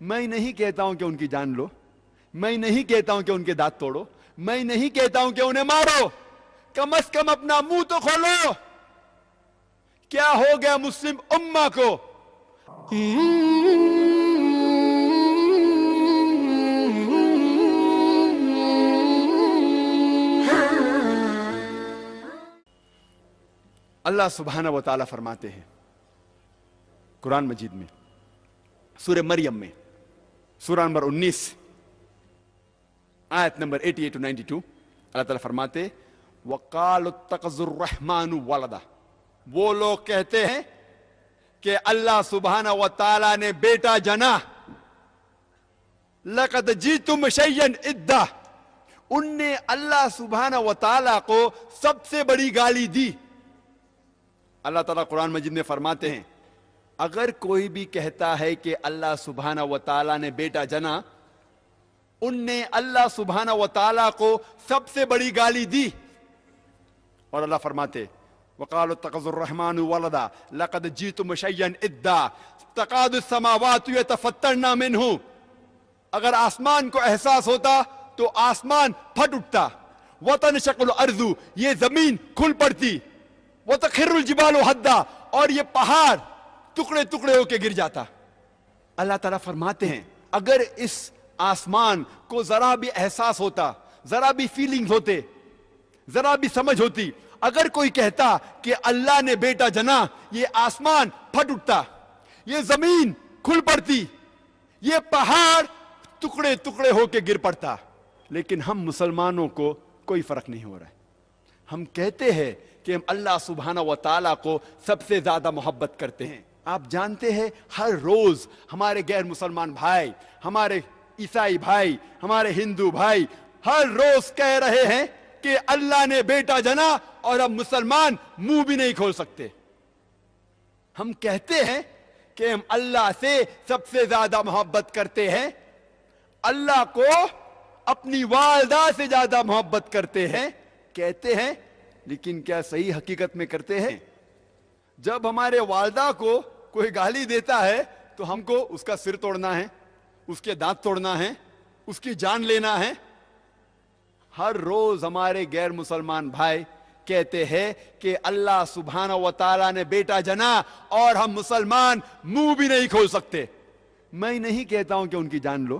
میں نہیں کہتا ہوں کہ ان کی جان لو، میں نہیں کہتا ہوں کہ ان کے دانت توڑو، میں نہیں کہتا ہوں کہ انہیں مارو، کم از کم اپنا منہ تو کھولو۔ کیا ہو گیا مسلم امہ کو؟ اللہ سبحانہ و تعالیٰ فرماتے ہیں قرآن مجید میں، سورہ مریم میں، سورہ نمبر 19 آیت نمبر 88 to 92، اللہ تعالیٰ فرماتے وَقَالُوا اتَّخَذَ الرَّحْمَنُ وَلَدًا، وہ لوگ کہتے ہیں کہ اللہ سبحانہ و تعالیٰ نے بیٹا جنا، لَقَدْ جِئْتُمْ شَيْئًا إِدًّا، ان نے اللہ سبحانہ و تعالیٰ کو سب سے بڑی گالی دی۔ اللہ تعالیٰ قرآن مجید میں فرماتے ہیں اگر کوئی بھی کہتا ہے کہ اللہ سبحانہ و تعالیٰ نے بیٹا جنا، ان نے اللہ سبحانہ و تعالیٰ کو سب سے بڑی گالی دی۔ اور اللہ فرماتے وَقَالُوا اتَّخَذَ الرَّحْمَنُ وَلَدًا لَقَدْ جِئْتُمْ شَيْئًا إِدًّا تَكَادُ السَّمَاوَاتُ يَتَفَطَّرْنَ مِنْهُ، اگر آسمان کو احساس ہوتا تو آسمان پھٹ اٹھتا، وَتَنشَقُّ الْأَرْضُ، یہ زمین کھل پڑتی، وَتَخِرُّ الْجِبَالُ هَدًّا، اور یہ پہاڑ ٹکڑے ٹکڑے ہو کے گر جاتا۔ اللہ تعالیٰ فرماتے ہیں اگر اس آسمان کو ذرا بھی احساس ہوتا، ذرا بھی فیلنگز ہوتے، ذرا بھی سمجھ ہوتی، اگر کوئی کہتا کہ اللہ نے بیٹا جنا، یہ آسمان پھٹ اٹھتا، یہ زمین کھل پڑتی، یہ پہاڑ ٹکڑے ٹکڑے ہو کے گر پڑتا۔ لیکن ہم مسلمانوں کو کوئی فرق نہیں ہو رہا ہے، ہم کہتے ہیں کہ ہم اللہ سبحانہ و تعالیٰ کو سب سے زیادہ محبت کرتے ہیں۔ آپ جانتے ہیں ہر روز ہمارے غیر مسلمان بھائی، ہمارے عیسائی بھائی، ہمارے ہندو بھائی ہر روز کہہ رہے ہیں کہ اللہ نے بیٹا جنا، اور اب مسلمان منہ بھی نہیں کھول سکتے۔ ہم کہتے ہیں کہ ہم اللہ سے سب سے زیادہ محبت کرتے ہیں، اللہ کو اپنی والدہ سے زیادہ محبت کرتے ہیں، کہتے ہیں، لیکن کیا صحیح حقیقت میں کرتے ہیں؟ جب ہمارے والدہ کو کوئی گالی دیتا ہے تو ہم کو اس کا سر توڑنا ہے، اس کے دانت توڑنا ہے، اس کی جان لینا ہے۔ ہر روز ہمارے غیر مسلمان بھائی کہتے ہیں کہ اللہ سبحانہ و تعالیٰ نے بیٹا جنا، اور ہم مسلمان منہ بھی نہیں کھول سکتے۔ میں نہیں کہتا ہوں کہ ان کی جان لو،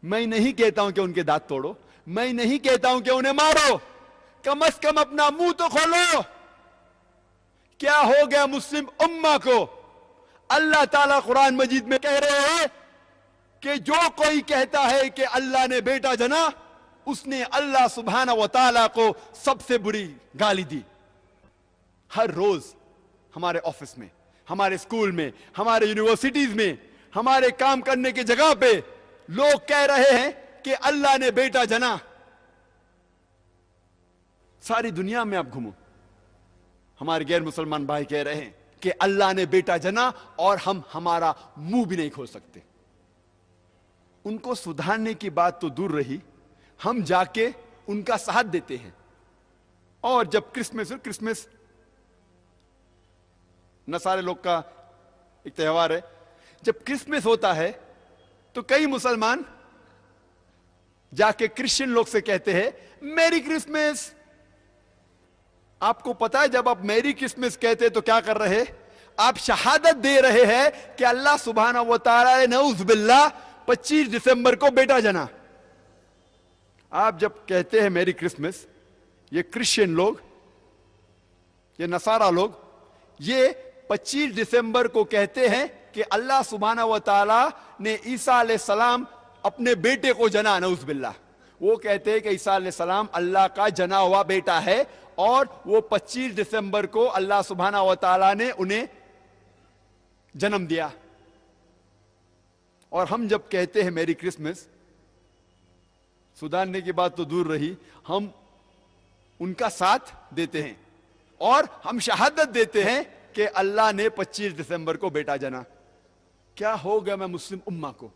میں نہیں کہتا ہوں کہ ان کے دانت توڑو، میں نہیں کہتا ہوں کہ انہیں مارو، کم از کم اپنا منہ تو کھولو۔ کیا ہو گیا مسلم امہ کو؟ اللہ تعالیٰ قرآن مجید میں کہہ رہے ہیں کہ جو کوئی کہتا ہے کہ اللہ نے بیٹا جنا، اس نے اللہ سبحانہ و تعالیٰ کو سب سے بری گالی دی۔ ہر روز ہمارے آفس میں، ہمارے اسکول میں، ہمارے یونیورسٹیز میں، ہمارے کام کرنے کی جگہ پہ لوگ کہہ رہے ہیں کہ اللہ نے بیٹا جنا۔ ساری دنیا میں آپ گھومو، ہمارے غیر مسلمان بھائی کہہ رہے ہیں کہ اللہ نے بیٹا جنا، اور ہم ہمارا منہ بھی نہیں کھول سکتے۔ ان کو سدھارنے کی بات تو دور رہی، ہم جا کے ان کا ساتھ دیتے ہیں۔ اور جب کرسمس نصارے لوگ کا ایک تہوار ہے، جب کرسمس ہوتا ہے تو کئی مسلمان جا کے کرسچن لوگ سے کہتے ہیں میری کرسمس۔ آپ کو پتا ہے جب آپ میری کرسمس کہتے تو کیا کر رہے؟ آپ شہادت دے رہے ہیں کہ اللہ سبحانہ و تعالیٰ نے نعوذ باللہ 25 دسمبر کو بیٹا جنا۔ آپ جب کہتے ہیں میری کرسمس، یہ کرسچن لوگ، یہ نصارہ لوگ، یہ 25 دسمبر کو کہتے ہیں کہ اللہ سبحانہ و تعالیٰ نے عیسیٰ علیہ السلام اپنے بیٹے کو جنا، نعوذ باللہ۔ وہ کہتے ہیں کہ عیسیٰ علیہ السلام اللہ کا جنا ہوا بیٹا ہے، اور وہ 25 دسمبر کو اللہ سبحانہ و تعالیٰ نے انہیں جنم دیا۔ اور ہم جب کہتے ہیں میری کرسمس، سدھارنے کی بات تو دور رہی، ہم ان کا ساتھ دیتے ہیں اور ہم شہادت دیتے ہیں کہ اللہ نے 25 دسمبر کو بیٹا جنا۔ کیا ہو گیا میں مسلم امہ کو؟